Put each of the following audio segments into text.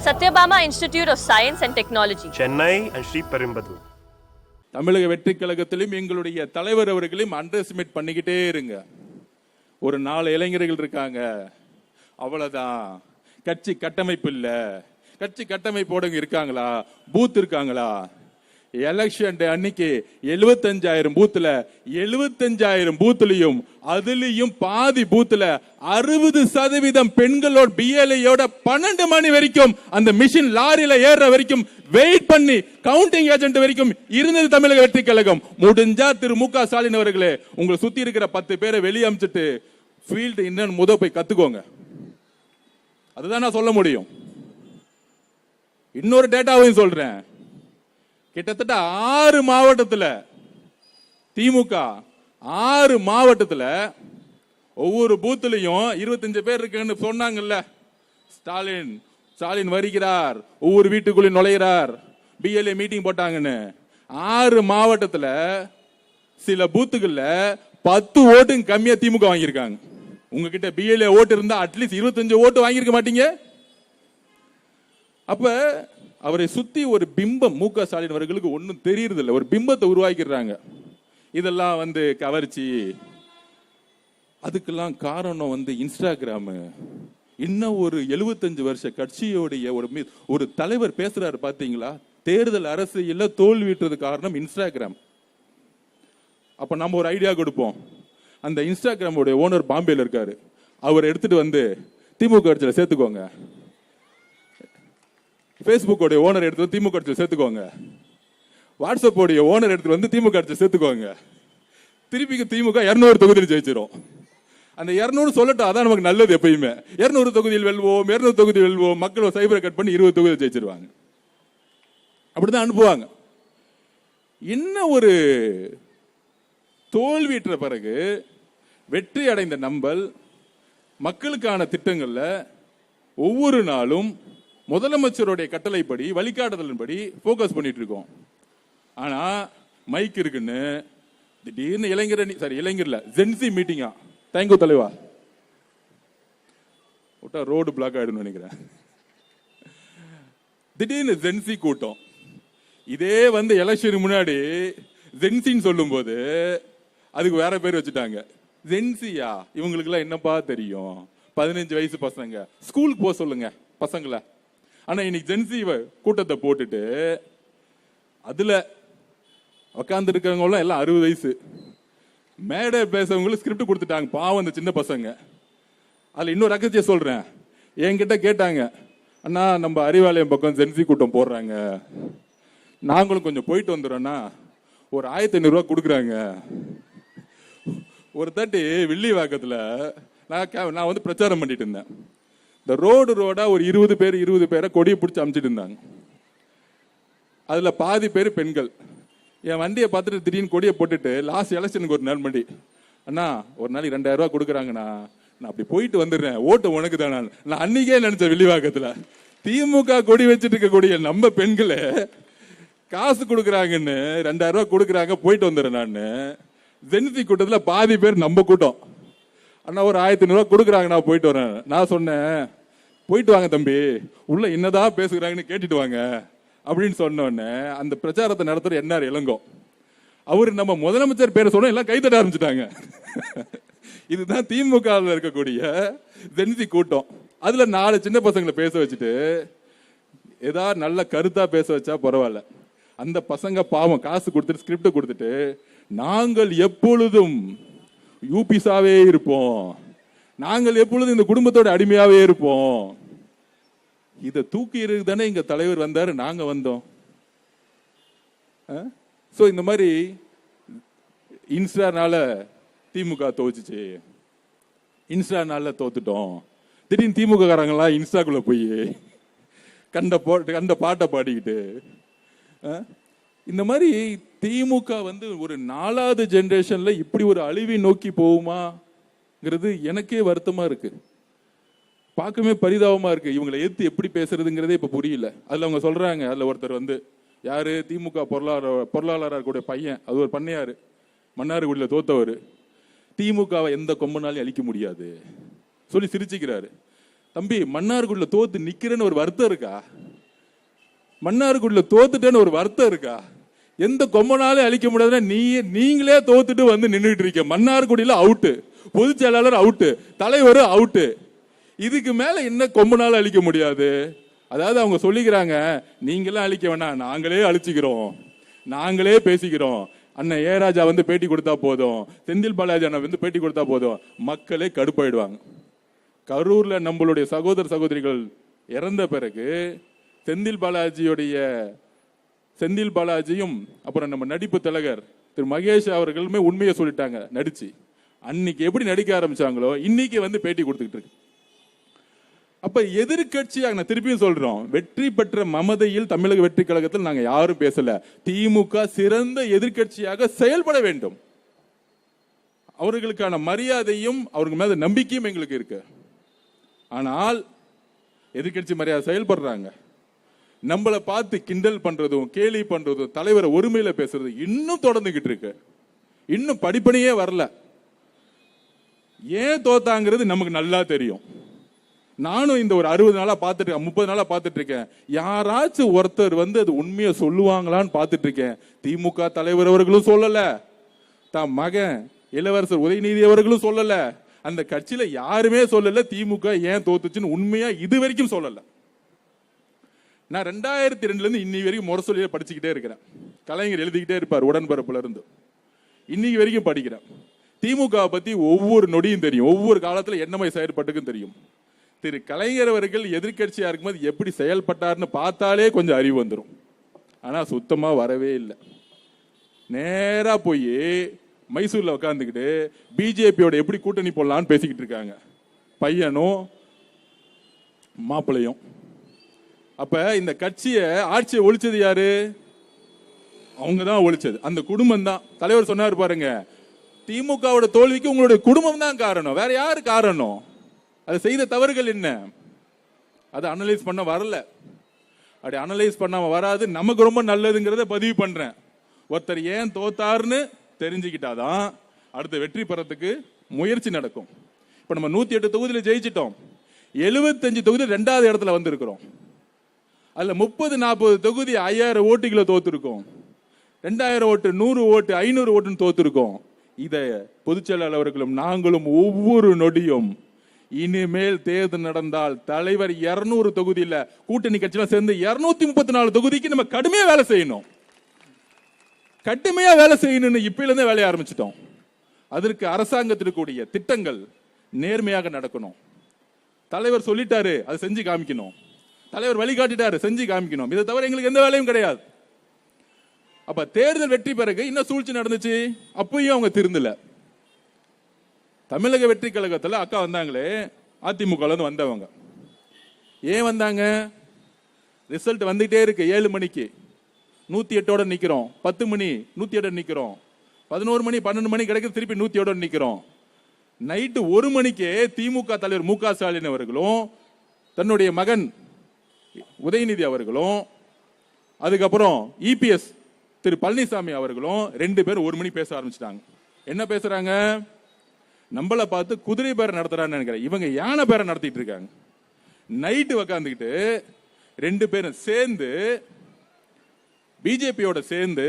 Satyabama Institute of Science and Technology, Chennai and Sri Perumbudur. தமிழக வெற்றி கழகத்திலும் எங்களுடைய தலைவர் அவர்களையும் அண்டர் எஸ்டிமேட் பண்ணிக்கிட்டே இருங்க. ஒரு 4 இளைஞர்கள் இருக்காங்க, அவ்வளவுதான். கட்சி கட்டமைப்பு இல்ல. கட்சி கட்டமைப்போட இருக்காங்களா? பூத் இருக்காங்களா? எலெக்ஷன் டே அன்னைக்கு 75,000 பூத்துல 75,000 பூத்துலயும் அதுலயும் பாதி பூத்துல 60% பெண்களோட பிஎல்ஐயோட 12 மணி வரைக்கும் அந்த மிஷின் லாரியில ஏற வரைக்கும் வெயிட் பண்ணி கவுண்டிங் ஏஜென்ட் வரைக்கும் இருந்தது தமிழக வெற்றி கழகம். முடிஞ்சா திரு மு.க. ஸ்டாலின் அவர்களே, உங்களை சுத்தி இருக்கிற 10 பேரை வெளியே அமிச்சிட்டு ஃபீல்டு இன்னும் போய் கத்துக்கோங்க. அதுதான் நான் சொல்ல முடியும். இன்னொரு டேட்டாவையும் சொல்றேன். கிட்டத்தட்ட 6 மாவட்டத்தில் திமுக 6 மாவட்டத்தில் ஒவ்வொரு பூத்திலையும் 25 பேர் இருக்குன்னு சொன்னாங்கல்ல. ஸ்டாலின் வருகிறார், ஒவ்வொரு வீட்டுக்குள்ளே நுழைகிறார், பிஎல்ஏ மீட்டிங் போட்டாங்கன்னு. 6 மாவட்டத்தில் சில பூத்துகள்ல 10 ஓட்டு கம்மியா திமுக வாங்கியிருக்காங்க. உங்ககிட்ட பிஎல்ஏ ஓட்டு இருந்தா அட்லீஸ்ட் 25 ஓட்டு வாங்கியிருக்க மாட்டீங்க. அப்ப அவரை சுத்தி ஒரு பிம்பம், மு.க. ஸ்டாலின் அவர்களுக்கு ஒன்றும் தெரியறது இல்லை, ஒரு பிம்பத்தை உருவாக்கிடுறாங்க. இதெல்லாம் கவர்ச்சி. அதுக்கெல்லாம் காரணம் இன்ஸ்டாகிராம். இன்னும் ஒரு 75 வருஷ கட்சியோடைய ஒரு தலைவர் பேசுறாரு பாத்தீங்களா? தேர்தல் அரசியல்ல தோல்விட்டுறது காரணம் இன்ஸ்டாகிராம். அப்ப நம்ம ஒரு ஐடியா கொடுப்போம். அந்த இன்ஸ்டாகிராமோட ஓனர் பாம்பேல இருக்காரு, அவர் எடுத்துட்டு திமுக கட்சியில சேர்த்துக்கோங்க. பேஸ்புக்கோடைய ஓனர் எடுத்து திமுக கட்சியில் சேர்த்துக்கோங்க. வாட்ஸ்அப்போடைய ஓனர் எடுத்து திமுக கட்சியில் சேர்த்துக்கோங்க. திருப்பி திமுக 200 தொகுதியில் ஜெயிச்சிரும். அந்த 200 சொல்லட்டும், அதான் நமக்கு நல்லது. எப்பயுமே 200 தொகுதியில் வெல்வோம், 200 தொகுதியில் வெல்வோம். மக்கள் சைபரை கட் பண்ணி 20 தொகுதியில் ஜெயிச்சிருவாங்க. அப்படிதான் அனுப்புவாங்க. என்ன ஒரு தோல்வியற்ற பிறகு வெற்றி அடைந்த நம்பல் மக்களுக்கான திட்டங்கள்ல ஒவ்வொரு நாளும் முதலமைச்சருடைய கட்டளைப்படி, வழிகாட்டுதலின்படி போக்கஸ் பண்ணிட்டு இருக்கோம். ஆனா மைக் இருக்குன்னு திடீர்னு இளைஞர்ல ஜென்சி மீட்டிங்கா. தேங்க்யூ தலைவா. ரோடு பிளாக் ஆயிடும் நினைக்கிறேன். திடீர்னு ஜென்சி கூட்டம். இதே எலெக்ஷன் முன்னாடி ஜென்சின்னு சொல்லும் போது அதுக்கு வேற பேர் வச்சுட்டாங்க. ஜென்சியா? இவங்களுக்கு எல்லாம் என்னப்பா தெரியும்? 15 வயசு பசங்க, ஸ்கூலுக்கு போக சொல்லுங்க பசங்களை. ஆனா இன்னைக்கு ஜென்சி கூட்டத்தை போட்டுட்டு அதுல உட்கார்ந்து இருக்கிறவங்க எல்லாம் 60 வயசு. மேடை பேசவங்களுக்கு ஸ்கிரிப்ட் கொடுத்துட்டாங்க. பாவம் அந்த சின்ன பசங்க. அதுல இன்னொரு ரகசியம் சொல்றேன். என்கிட்ட கேட்டாங்க, அண்ணா நம்ம அறிவாலயம் பக்கம் ஜென்சி கூட்டம் போடுறாங்க, நாங்களும் கொஞ்சம் போயிட்டு வந்துடுறோம்னா ஒரு 1500 ரூபாய் கொடுக்குறாங்க. ஒரு தட்டி வில்லிவாக்கத்துல நான் பிரச்சாரம் பண்ணிட்டு இருந்தேன். இந்த ரோடா ஒரு 20 பேரை கொடியை பிடிச்சி அமிச்சிட்டு இருந்தாங்க. அதுல பாதி பேர் பெண்கள். என் வண்டியை பார்த்துட்டு திடீர்னு கொடியை போட்டுட்டு லாஸ்ட் எலெக்ஷனுக்கு ஒரு நாள் மண்டி, அண்ணா ஒரு நாளைக்கு 2000 ரூபாய் கொடுக்குறாங்கண்ணா, நான் அப்படி போயிட்டு வந்துடுறேன், ஓட்டு உனக்கு தான். நான் அன்னைக்கே நினைச்சேன், வில்லிவாக்கத்துல திமுக கொடி வச்சுட்டு இருக்கக்கூடிய நம்ம பெண்களே காசு கொடுக்குறாங்கன்னு 2000 ரூபாய் கொடுக்குறாங்க, போயிட்டு வந்துடுறேன். நான் ஜென்சி கூட்டத்துல பாதி பேர் நம்ம கூட்டம். அண்ணா ஒரு 1500 ரூபாய் கொடுக்குறாங்க, நான் போயிட்டு வரேன். நான் சொன்னேன், போயிட்டு வாங்க தம்பி, உள்ள என்னதான் பேசுகிறாங்கன்னு கேட்டுட்டு வாங்க அப்படின்னு சொன்னோடனே அந்த பிரச்சாரத்தை நடத்துற என்ஆர் இளங்கோ அவரு நம்ம முதலமைச்சர் பேரை சொன்ன எல்லாம் கைத்தட்ட ஆரம்பிச்சுட்டாங்க. இதுதான் திமுக இருக்கக்கூடிய ஜென்சி கூட்டம். அதுல 4 சின்ன பசங்களை பேச வச்சுட்டு ஏதாவது நல்ல கருத்தா பேச வச்சா பரவாயில்ல. அந்த பசங்க பாவம் காசு கொடுத்துட்டு ஸ்கிரிப்ட் கொடுத்துட்டு நாங்கள் எப்பொழுதும் யூபிசாவே இருப்போம், நாங்கள் எப்பொழுதும் இந்த குடும்பத்தோட அடிமையாவே இருப்போம். இதை தூக்கி தானே எங்க தலைவர் வந்தாரு, நாங்க வந்தோம். சோ இந்த மாதிரி இன்ஸ்டானால திமுக தோச்சுச்சு, இன்ஸ்டானால தோத்துட்டோம். திடீர்னு திமுக காரங்களாம் இன்ஸ்டாக்குள்ள போய் கண்ட பாட்டை பாடிக்கிட்டு இந்த மாதிரி திமுக ஒரு 4வது ஜெனரேஷன்ல இப்படி ஒரு அழிவை நோக்கி போகுமாங்கிறது எனக்கே வருத்தமா இருக்கு. பார்க்கவே பரிதாபமா இருக்கு. இவங்களை ஏத்து எப்படி பேசுறதுங்கிறதே இப்ப புரியல. அதுல அவங்க சொல்றாங்க, அதுல ஒருத்தர் யாரு திமுக பொருளாளர் கூட பையன், அது ஒரு பண்ணையாரு, மன்னார்குடியில தோத்தவர், திமுகவை எந்த கொம்பனாலையும் அழிக்க முடியாது சொல்லி சிரிச்சுக்கிறாரு. தம்பி மன்னார்குடியில தோத்து நிக்கிறேன்னு ஒரு வருத்தம் இருக்கா? மன்னார்குடியில தோத்துட்டேன்னு ஒரு வருத்தம் இருக்கா? எந்த கொம்பனாலும் அழிக்க முடியாதுன்னா நீங்களே தோத்துட்டு வந்து நின்றுட்டு இருக்க. மன்னார்குடியில அவுட்டு, பொதுச் செயலாளர் அவுட்டு, தலைவர் அவுட்டு. இதுக்கு மேல என்ன கொம்பனாலும் அழிக்க முடியாது? அதாவது அவங்க சொல்லிக்கிறாங்க, நீங்களே அழிக்க வேணாம், நாங்களே அழிச்சுக்கிறோம், நாங்களே பேசிக்கிறோம். அண்ணன் ஏராஜா வந்து பேட்டி கொடுத்தா போதும், செந்தில் பாலாஜி அண்ணன் வந்து பேட்டி கொடுத்தா போதும், மக்களே கடுப்பாயிடுவாங்க. கரூர்ல நம்மளுடைய சகோதர சகோதரிகள் இறந்த பிறகு செந்தில் பாலாஜியும் அப்புறம் நம்ம நடிப்பு திலகர் திரு மகேஷ் அவர்களுமே உண்மையை சொல்லிட்டாங்க நடிச்சு. அன்னைக்கு எப்படி நடிக்க ஆரம்பிச்சாங்களோ இன்னைக்கு வந்து பேட்டி கொடுத்துக்கிட்டு இருக்கு. அப்ப எதிர்கட்சியாக நான் திருப்பியும் சொல்றோம், வெற்றி பெற்ற மமதையில் தமிழக வெற்றி கழகத்தில் நாங்க யாரும் பேசல. திமுக சிறந்த எதிர்கட்சியாக செயல்பட வேண்டும். அவர்களுக்கான மரியாதையும் அவர்கள் மேல நம்பிக்கையும் எங்களுக்கு இருக்கு. ஆனால் எதிர்கட்சி மரியாதை செயல்படுறாங்க, நம்மளை பார்த்து கிண்டல் பண்றதும் கேலி பண்றதும் தலைவரை ஒருமையில பேசுறது இன்னும் தொடர்ந்துகிட்டு இருக்கு. இன்னும் படிப்பனையே வரல. ஏன் தோத்தாங்கிறது நமக்கு நல்லா தெரியும். நானும் இந்த ஒரு 60 நாளா பார்த்துட்டு இருக்கேன், 30 நாளா பார்த்துட்டு இருக்கேன். யாராச்சும் ஒருத்தர் வந்து அது உண்மையை சொல்லுவாங்களான்னு பார்த்துட்டு இருக்கேன். திமுக தலைவர் அவர்களும் சொல்லல, தான் மகன் இளவரசர் உதயநிதி அவர்களும் சொல்லல, அந்த கட்சியில யாருமே சொல்லல திமுக ஏன் தோத்துச்சுன்னு உண்மையா இது வரைக்கும் சொல்லல. நான் 2002 இருந்து இன்னி வரைக்கும் முரசொலியை படிச்சுக்கிட்டே இருக்கிறேன். கலைஞர் எழுதிக்கிட்டே இருப்பார் உடன்பரப்புல இருந்து, இன்னைக்கு வரைக்கும் படிக்கிறேன். திமுக பத்தி ஒவ்வொரு நொடியும் தெரியும், ஒவ்வொரு காலத்துல என்ன மாதிரி செயல்பட்டுக்கும் தெரியும். திரு கலைஞர் அவர்கள் எதிர்கட்சியா இருக்கும்போது எப்படி செயல்பட்டார்னு பார்த்தாலே கொஞ்சம் அறிவு வந்துடும். ஆனா சுத்தமா வரவே இல்லை. நேரா போய் மைசூர்ல உட்காந்துக்கிட்டு பிஜேபியோட எப்படி கூட்டணி போடலான்னு பேசிக்கிட்டு இருக்காங்க, பையனும் மாப்பிள்ளையும். அப்ப இந்த கட்சியை ஆட்சியை ஒழிச்சது யாரு? அவங்க தான் ஒழிச்சது, அந்த குடும்பம் தான். தலைவர் சொன்னார் பாருங்க, திமுகவோட தோல்விக்கு உங்களுடைய குடும்பம் தான் காரணம், வேற யாரு காரணம்? அது செய்த தவறுகள் என்ன? அதை அனலைஸ் பண்ண வரல. அப்படி அனலைஸ் பண்ணாம வராது, நமக்கு ரொம்ப நல்லதுங்கிறத பதிவு பண்றேன். ஒருத்தர் ஏன் தோத்தாருன்னு தெரிஞ்சுக்கிட்டாதான் அடுத்த வெற்றி பெறத்துக்கு முயற்சி நடக்கும். இப்ப நம்ம 108 தொகுதியில ஜெயிச்சிட்டோம், 75 தொகுதி 2வது இடத்துல வந்திருக்கிறோம். அதுல 30-40 தொகுதி 5000 ஓட்டுகளை தோத்துருக்கோம், 2000 ஓட்டு 100 ஓட்டு 500 ஓட்டுன்னு தோத்துருக்கோம். இத பொதுச் செயலாளர் அவர்களும் நாங்களும் ஒவ்வொரு நொடியும் இனிமேல் தேர்தல் நடந்தால் தலைவர் 200 தொகுதியில கூட்டணி கட்சியெல்லாம் சேர்ந்து 234 தொகுதிக்கு நம்ம கடுமையா வேலை செய்யணும். கடுமையா வேலை செய்யணும்னு இப்பல இருந்தே வேலையை ஆரம்பிச்சிட்டோம். அதற்கு அரசாங்கத்திற்கு கூடிய திட்டங்கள் நேர்மையாக நடக்கணும். தலைவர் சொல்லிட்டாரு, அதை செஞ்சு காமிக்கணும். தலைவர் வழிகாட்டிட்டாரு, செஞ்சு காமிக்கணும். இதை தவிர எங்களுக்கு எந்த வேலையும் கிடையாது. அப்ப தேர்தல் வெற்றி பிறகு என்ன சூழ்ச்சி நடந்துச்சு? அப்பயும் அவங்க திருந்தல. தமிழக வெற்றி கழகத்துல அக்கா வந்தாங்களே, அதிமுக வந்தவங்க ஏன் வந்தாங்க? ரிசல்ட் வந்துட்டே இருக்கு. 7 மணிக்கு 108 நிக்கிறோம், 10 மணி 108 நிக்கிறோம், 11 மணி 12 மணி கிடைக்கும், திருப்பி 108 நிக்கிறோம். நைட்டு 1 மணிக்கு திமுக தலைவர் மு.க. ஸ்டாலின் அவர்களும் தன்னுடைய மகன் உதயநிதி அவர்களும் அதுக்கப்புறம் இபிஎஸ் திரு பழனிசாமி அவர்களும் 2 பேரும் 1 மணி பேச ஆரம்பிச்சிட்டாங்க. என்ன பேசுறாங்க? நம்மளை பார்த்து குதிரை பேரை நடத்துறான்னு நினைக்கிறேன், இவங்க யானை பேரை நடத்திட்டு இருக்காங்க. நைட்டு உக்காந்துக்கிட்டு 2 பேரும் சேர்ந்து பிஜேபியோட சேர்ந்து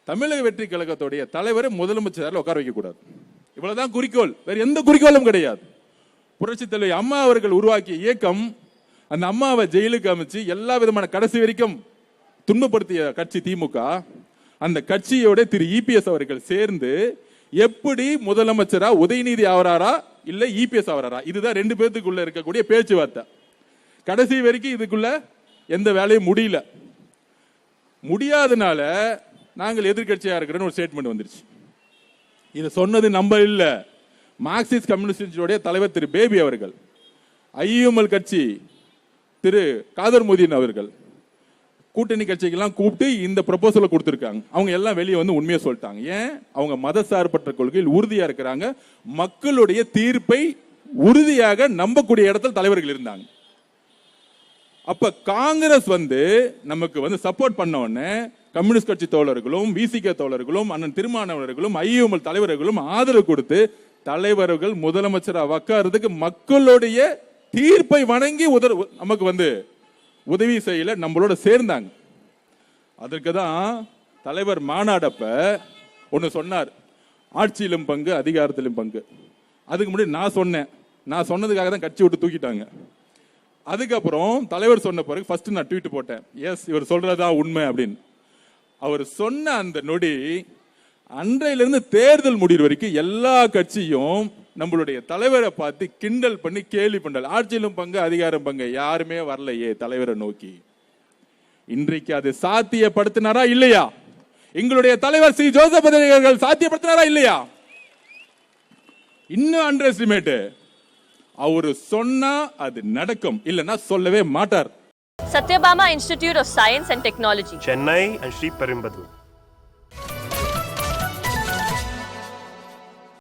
தமிழக வெற்றி கழகத்துடைய தலைவரை முதலமைச்சர் உட்கார வைக்க கூடாது. இவ்வளவுதான் குறிக்கோள், வேற எந்த குறிக்கோளும் கிடையாது. புரட்சி தலைவி அம்மா அவர்கள் உருவாக்கிய இயக்கம், அந்த அம்மாவை ஜெயிலுக்கு அமைச்சு எல்லா விதமான கடைசி வரைக்கும் துன்பப்படுத்திய கட்சி திமுக. அந்த கட்சியோட திரு இபிஎஸ் அவர்கள் சேர்ந்து எப்படி முதலமைச்சரா உதயநிதி ஆவராரா இல்ல இபிஎஸ் ஆவராரா, இதுதான் 2 பேருக்குள்ள இருக்கக்கூடிய பேச்சுவார்த்தை. கடைசி வரைக்கும் இதுக்குள்ள எந்த வேலையும் முடியல. முடியாதனால நாங்கள் எதிர்கட்சியா இருக்கிறோம் ஒரு ஸ்டேட்மெண்ட் வந்துருச்சு. இது சொன்னது நம்ம இல்ல, மார்க்சிஸ்ட் கம்யூனிஸ்ட் தலைவர் திரு பேபி அவர்கள், ஐயுஎம்எல் கட்சி திரு காதர் மொய்தீன் அவர்கள் கூட்டணி கட்சிகள்லாம் கூப்பிட்டு இந்த ப்ரொபோசலை கொடுத்திருக்காங்க. அவங்க எல்லாம் வெளியே வந்து உண்மையை சொல்லிட்டாங்க. ஏன்? அவங்க மத சார்பற்ற கொள்கையில் உறுதியா இருக்கிறாங்க. மக்களுடைய தீர்ப்பை உறுதியாக நம்பக்கூடிய இடத்துல தலைவர்கள் இருந்தாங்க. அப்ப காங்கிரஸ் வந்து நமக்கு சப்போர்ட் பண்ண உடனே கம்யூனிஸ்ட் கட்சி தோழர்களும் விசிக தோழர்களும் அண்ணன் திருமாவளவர்களும் ஐயுஎம்எல் தலைவர்களும் ஆதரவு கொடுத்து தலைவர்கள் முதலமைச்சரா உட்கார்றதுக்கு மக்களுடைய தீர்ப்பை வணங்கி நமக்கு உதவி செய்யல, நம்மளோட சேர்ந்தாங்க. அதற்கு தான் தலைவர் மாநாடப்ப ஒன்னு சொன்னார், ஆட்சியிலும் பங்கு அதிகாரத்திலும் பங்கு. அதுக்கு முன்னாடி நான் சொன்னதுக்காக தான் கட்சி விட்டு தூக்கிட்டாங்க. அதுக்கப்புறம் தலைவர் சொன்ன பிறகு ஃபர்ஸ்ட் நான் ட்வீட் போட்டேன், எஸ் இவர் சொல்றதா உண்மை அப்படின்னு. அவர் சொன்ன அந்த நொடி அன்றையிலிருந்து தேர்தல் முடிவு வரைக்கும் எல்லா கட்சியும் நம்மளுடைய தலைவரை பார்த்து கிண்டல் பண்ணி கேலி பண்ணல. ஆட்சியிலும் பங்கு அதிகாரம் பங்கு யாருமே வரலையே தலைவரை நோக்கி. இன்றைக்கு அது சாத்தியப்படுத்தினாரா இல்லையா? எங்களுடைய தலைவர் சி ஜோசப் அவர்கள் சாத்தியப்படுத்தினாரா இல்லையா? இன்னும் அண்டர் எஸ்டிமேட். அவரு சொன்னா அது நடக்கும், இல்லைன்னா சொல்லவே மாட்டார். Satyabama Institute of Science and Technology, Chennai and Sri Perumbudur.